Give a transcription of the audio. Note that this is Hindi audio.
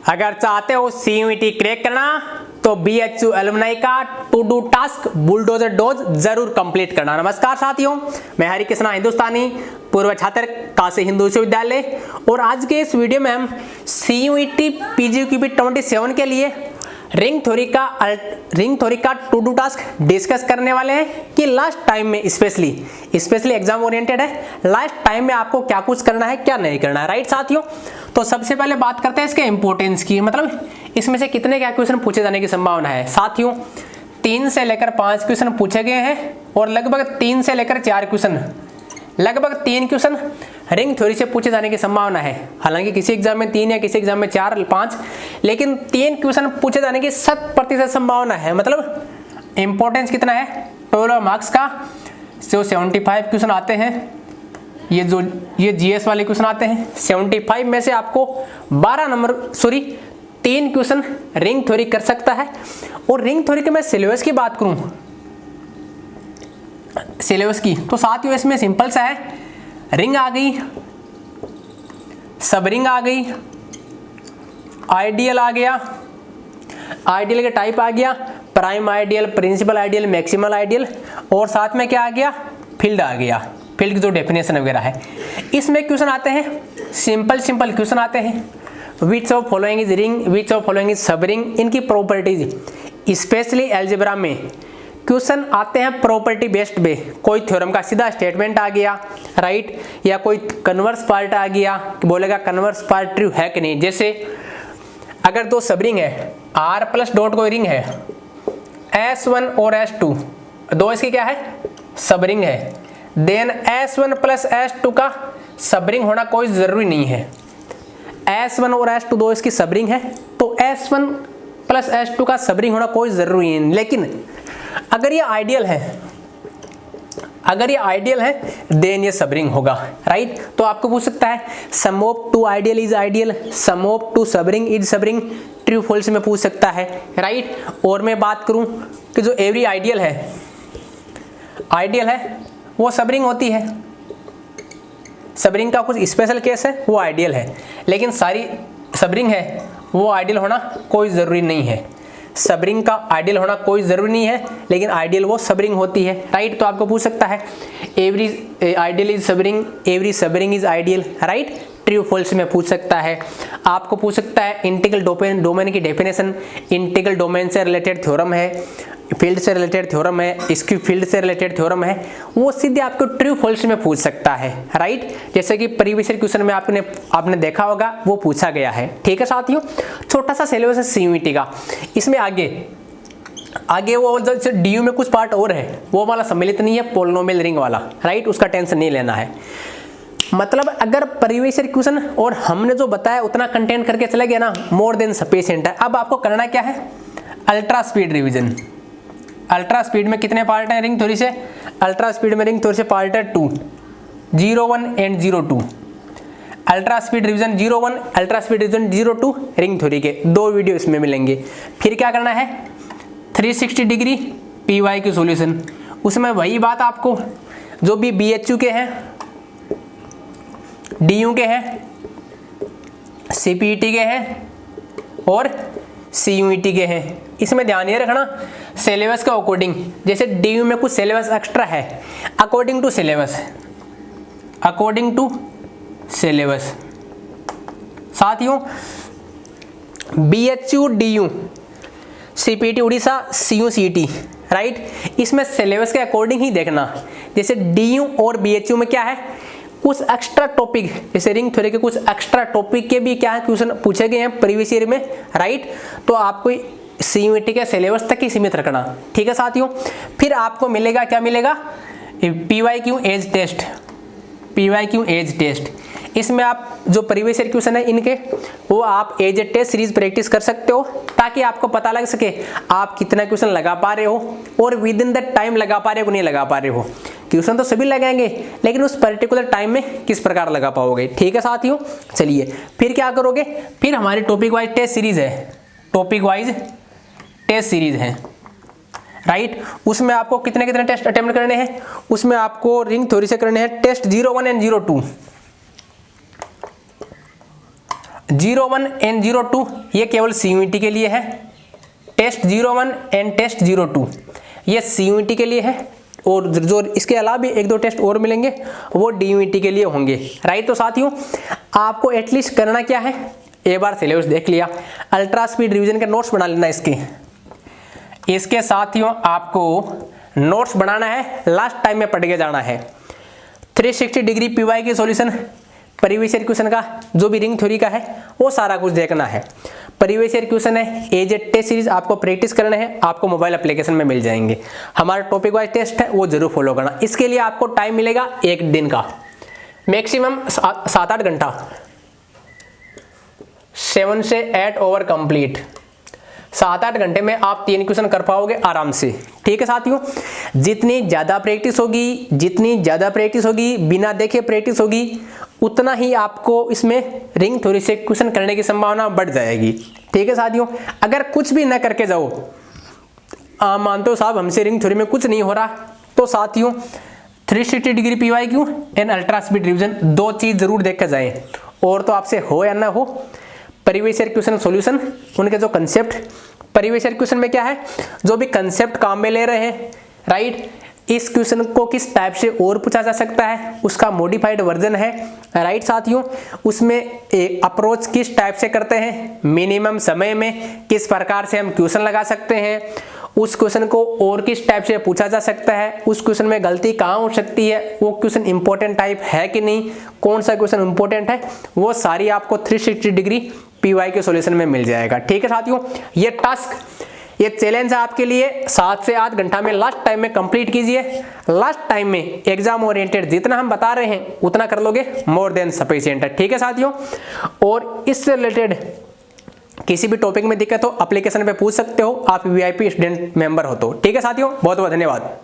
अगर चाहते हो CUET क्रैक करना तो BHU एलुमनाई का to do task bulldozer dose जरूर कंप्लीट करना। नमस्कार साथियों, मैं हरि कृष्णा हिंदुस्तानी पूर्व छात्र काशी हिंदू विश्वविद्यालय और आज के इस वीडियो में हम CUET PGQP 27 के लिए रिंग थ्योरी का टू डू टास्क डिस्कस करने वाले हैं कि लास्ट टाइम में स्पेशली एग्जाम ओरिएंटेड है। लास्ट टाइम में आपको क्या कुछ करना है क्या नहीं करना है, राइट साथियों। तो सबसे पहले बात करते हैं इसके इंपॉर्टेंस की, मतलब इसमें से कितने क्या क्वेश्चन पूछे जाने की संभावना है। साथियों 3 से लेकर 5 क्वेश्चन पूछे गए हैं और लगभग 3 से लेकर 4 क्वेश्चन, लगभग 3 क्वेश्चन रिंग थ्योरी से पूछे जाने की संभावना है। हालांकि किसी एग्जाम में 3 या किसी एग्जाम में 4 5, लेकिन 3 क्वेश्चन पूछे जाने की 100% संभावना है। मतलब इंपॉर्टेंस कितना है, 12 मार्क्स का जो 75 क्वेश्चन आते हैं, ये जीएस वाले क्वेश्चन आते हैं, 75 में से आपको 3 क्वेश्चन रिंग थ्योरी कर सकता है। और रिंग थ्योरी के मैं सिलेबस की बात करूं, सिलेबस की, तो साथियों इसमें सिंपल सा है। रिंग आ गई, सब रिंग आ गई, आइडियल आ गया, आइडियल के टाइप आ गया, prime ideal, principal ideal, maximal ideal, और साथ में क्या आ गया, फील्ड आ गया। फील्ड की जो डेफिनेशन वगैरह है, इसमें क्वेश्चन आते हैं, सिंपल क्वेश्चन आते हैं। Which of following is ring, which of following is सब रिंग, इनकी प्रॉपर्टीज, स्पेशली अलजेब्रा में क्वेश्चन आते हैं प्रॉपर्टी बेस्ड पे। कोई थ्योरम का सीधा स्टेटमेंट आ गया, राइट, या कोई कन्वर्स पार्ट आ गया, बोलेगा कन्वर्स पार्ट ट्रू है कि नहीं। जैसे अगर दो सब रिंग है, R प्लस डॉट कोई रिंग है, S1 और S2 दो इसकी क्या है, सब रिंग है, देन S1 प्लस S2 का सब रिंग होना कोई जरूरी नहीं है। S1 और S2 दो इसकी सब रिंग है, तो S1 प्लस S2 का सब रिंग होना कोई जरूरी नहीं। लेकिन अगर ये आइडियल है, देन ये सब रिंग होगा, राइट। तो आपको पूछ सकता है sum of two ideal is ideal, sum of two subring is subring, true false में पूछ सकता है, राइट। और मैं बात करूं कि जो एवरी आइडियल है वो सब रिंग होती है। सब रिंग का कुछ स्पेशल केस है, वो आइडियल है, लेकिन सारी सब रिंग है वो आइडियल होना कोई जरूरी नहीं है। सब रिंग का आइडियल होना कोई जरूरी नहीं है, लेकिन आइडियल वो सब रिंग होती है, राइट। तो आपको पूछ सकता है every ideal is subring, every subring is ideal, right. True false में पूछ सकता है। आपको पूछ सकता है इंटीग्रल डोमेन की डेफिनेशन, इंटीग्रल डोमेन से रिलेटेड थ्योरम है, फील्ड से रिलेटेड थ्योरम है, इसकी फील्ड से रिलेटेड थ्योरम है, वो सीधे आपको ट्रू फॉल्स में पूछ सकता है, राइट। जैसे कि प्रीवियस क्वेश्चन में आपने देखा होगा, वो पूछा गया है, ठीक है साथियों। छोटा सा सिलेबस है CUET का। इसमें आगे वो जो DU में कुछ पार्ट और है, वो वाला सम्मिलित नहीं है, पोलिनोमियल रिंग वाला, राइट, उसका टेंशन नहीं लेना है। मतलब अगर प्रीवियस क्वेश्चन और हमने जो बताया उतना कंटेंट करके चले गया ना, मोर देन सफिशिएंट है। अब आपको करना क्या है, ultra speed revision. Ultra speed में कितने पार्ट हैं रिंग थ्योरी से, अल्ट्रा स्पीड में रिंग थ्योरी से पार्ट है 2, 01 and 02। Ultra speed revision 01, ultra speed revision 02 ring theory के 2 वीडियो इसमें मिलेंगे। फिर क्या करना है, 360 डिग्री PY की सॉल्यूशन। उसमें वही बात आपको जो भी BHU के हैं, DU के हैं, CPET के हैं और CUET के हैं, इसमें ध्यान ये रखना सिलेबस के अकॉर्डिंग। जैसे DU में कुछ सिलेबस एक्स्ट्रा है, अकॉर्डिंग टू सिलेबस। साथियों BHU DU CPET Orissa CUCET, right, इसमें सिलेबस के अकॉर्डिंग ही देखना। जैसे DU और BHU में क्या है, कुछ एक्स्ट्रा टॉपिक, जैसे रिंग थ्योरी के कुछ एक्स्ट्रा टॉपिक के भी क्या है क्वेश्चन पूछे गए हैं प्रीवियस ईयर में, राइट। तो आपको CUET के सिलेबस तक ही सीमित रखना, ठीक है साथियों। फिर आपको मिलेगा, क्या मिलेगा, PYQ एज टेस्ट। इसमें आप जो प्रीवियस ईयर क्वेश्चन है इनके, वो आप as a test series practice कर सकते हो, ताकि आपको पता लग सके आप कितना क्वेश्चन लगा पा रहे हो और विद इन द टाइम लगा पा रहे हो नहीं लगा पा रहे हो। क्वेश्चन तो सभी लगाएंगे, लेकिन उस पर्टिकुलर टाइम में किस प्रकार लगा पाओगे, ठीक है साथियों। चलिए फिर क्या करोगे, फिर हमारी टॉपिक वाइज टेस्ट सीरीज है, राइट। उसमें आपको कितने टेस्ट अटेम्प्ट करने हैं, उसमें आपको रिंग थ्योरी से करने हैं टेस्ट 01 एंड 02। 01 एंड 02 ये केवल CUET के लिए है। टेस्ट 01 एंड टेस्ट 02 ये CUET के लिए है, और जो इसके अलावा भी 1-2 टेस्ट और मिलेंगे वो DUET के लिए होंगे, राइट। तो साथियों आपको एटलीस्ट करना क्या है, एक बार सिलेबस देख लिया, अल्ट्रा स्पीड रिवीजन के नोट्स बना लेना इसके साथियों आपको नोट्स बनाना है, लास्ट टाइम में पढ़ के जाना है। 360 डिग्री PY की सॉल्यूशन, प्रीवियस ईयर क्वेश्चन का जो भी रिंग थ्योरी का है वो सारा कुछ देखना है। प्रीवियस ईयर क्वेश्चन है, एज ए टेस्ट सीरीज आपको प्रैक्टिस करना है, आपको मोबाइल एप्लीकेशन में मिल जाएंगे। हमारा टॉपिक वाइज टेस्ट है वो जरूर फॉलो करना। इसके लिए आपको टाइम मिलेगा 1 दिन का, मैक्सिमम 7-8 घंटा, 7 से 8 ओवर कंप्लीट। 7-8 घंटे में आप 3 क्वेश्चन कर पाओगे आराम से, ठीक है साथियों। जितनी ज़्यादा प्रैक्टिस होगी, बिना देखे प्रैक्टिस होगी, उतना ही आपको इसमें रिंग थ्योरी से क्वेश्चन करने की संभावना बढ़ जाएगी, ठीक है साथियों। अगर कुछ भी न करके जाओ, आप मानते हो साहब हमसे रिंग थ्योरी में कुछ नहीं हो रहा, तो साथियों 360 degree PYQ and ultra speed revision 2 चीज़ जरूर देख कर जाएं। और तो आपसे हो या ना हो, प्रीवियस ईयर क्वेश्चन सॉल्यूशन, उनके जो कंसेप्ट, प्रीवियस ईयर क्वेश्चन में क्या है, जो भी कंसेप्ट काम में ले रहे हैं, राइट, इस क्वेश्चन को किस टाइप से और पूछा जा सकता है, उसका मॉडिफाइड वर्जन है, राइट साथियों। उसमें अप्रोच किस टाइप से करते हैं, मिनिमम समय में किस प्रकार से हम क्वेश्चन लगा सकते हैं, उस क्वेश्चन को और किस टाइप से पूछा जा सकता है, उस क्वेश्चन में गलती कहाँ हो सकती है, वो क्वेश्चन इंपॉर्टेंट टाइप है कि नहीं, कौन सा क्वेश्चन इंपॉर्टेंट है, वो सारी आपको 360 डिग्री PY के सॉल्यूशन में मिल जाएगा, ठीक है साथियों। ये टास्क, ये चैलेंज है आपके लिए, 7 से 8 घंटा में लास्ट टाइम में कंप्लीट कीजिए। लास्ट टाइम में एग्जाम ओरिएंटेड जितना हम बता रहे हैं उतना कर लोगे, मोर देन सफिशिएंट है, ठीक है साथियों। और इससे रिलेटेड किसी भी टॉपिक में दिक्कत हो एप्लीकेशन पे पूछ सकते हो, आप VIP स्टूडेंट मेंबर हो तो, ठीक है साथियों। बहुत बहुत धन्यवाद।